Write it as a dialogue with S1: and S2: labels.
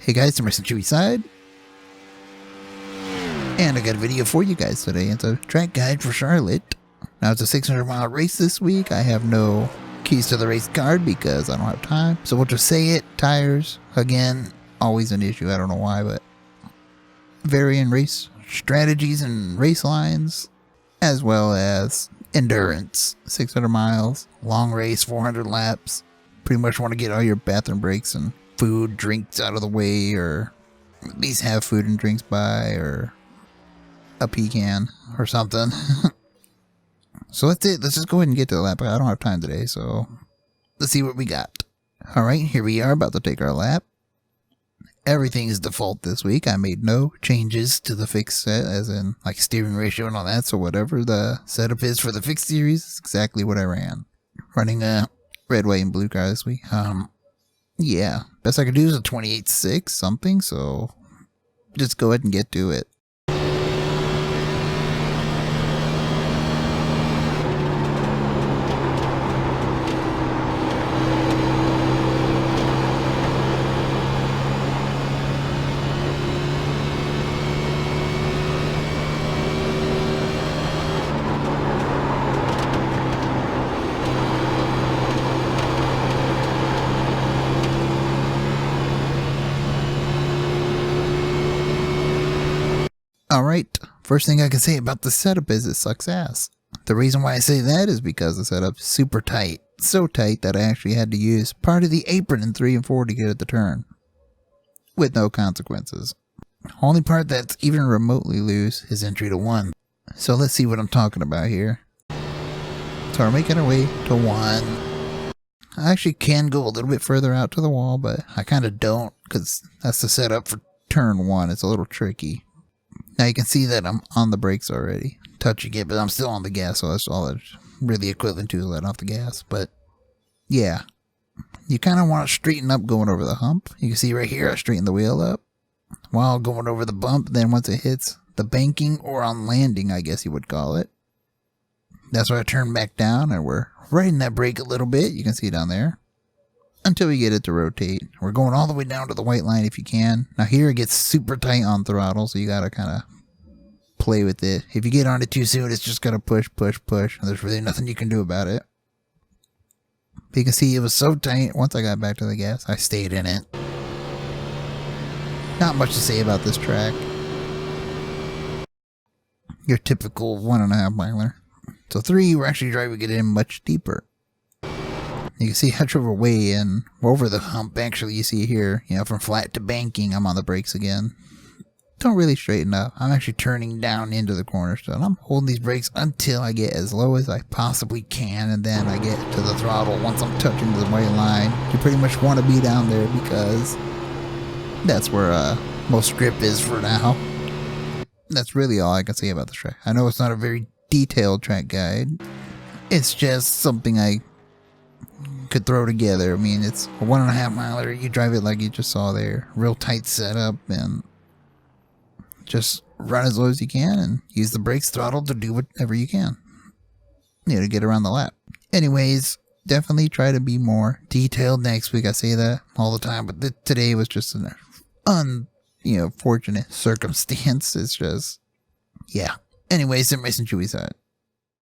S1: Hey guys, I'm iRacing Chewy Side, and I got a video for you guys today. It's a track guide for Charlotte. Now it's a 600-mile race this week. I have no keys to the race card because I don't have time. So we'll just say it. Tires, again, always an issue. I don't know why, but varying race strategies and race lines, as well as endurance. 600 miles, long race, 400 laps. Pretty much want to get all your bathroom breaks and food, drinks out of the way, or at least have food and drinks by, or a pecan or something. So that's it. Let's just go ahead and get to the lap. I don't have time today, so let's see what we got. Alright, here we are about to take our lap. Everything is default this week. I made no changes to the fixed set, as in like steering ratio and all that, so whatever the setup is for the fixed series is exactly what I ran. Running a red, white, and blue car this week. Yeah, best I could do is a 28.6 something, so just go ahead and get to it. Alright, first thing I can say about the setup is it sucks ass. The reason why I say that is because the setup's super tight. So tight that I actually had to use part of the apron in 3 and 4 to get it to turn. With no consequences. Only part that's even remotely loose is entry to 1. So let's see what I'm talking about here. So we're making our way to 1. I actually can go a little bit further out to the wall, but I kind of don't, because that's the setup for turn 1. It's a little tricky. Now you can see that I'm on the brakes already, touching it, but I'm still on the gas, so that's all it's really equivalent to is letting off the gas. But yeah, you kind of want to straighten up going over the hump. You can see right here I straighten the wheel up while going over the bump. Then once it hits the banking, or on landing I guess you would call it, that's where I turn back down, and we're riding that brake a little bit. You can see down there until we get it to rotate. We're going all the way down to the white line if you can. Now here it gets super tight on throttle, so you gotta kind of play with it. If you get on it too soon, it's just gonna push, push, push, and there's really nothing you can do about it. But you can see it was so tight. Once I got back to the gas, I stayed in it. Not much to say about this track. Your typical 1.5 miler. So 3, we're actually driving it in much deeper. You can see I drove way in over the hump. Actually, you see here, from flat to banking, I'm on the brakes again. Don't really straighten up. I'm actually turning down into the corner still. And I'm holding these brakes until I get as low as I possibly can, and then I get to the throttle. Once I'm touching the white line, you pretty much want to be down there because that's where most grip is for now. That's really all I can say about the track. I know it's not a very detailed track guide. It's just something I could throw together. I mean, it's a 1.5 miler. You drive it like you just saw there. Real tight setup, and just run as low as you can and use the brakes, throttle to do whatever you can, to get around the lap. Anyways, definitely try to be more detailed next week. I say that all the time, but today was just an unfortunate circumstance. It's just, yeah. Anyways, I'm iRacing Chewy Side.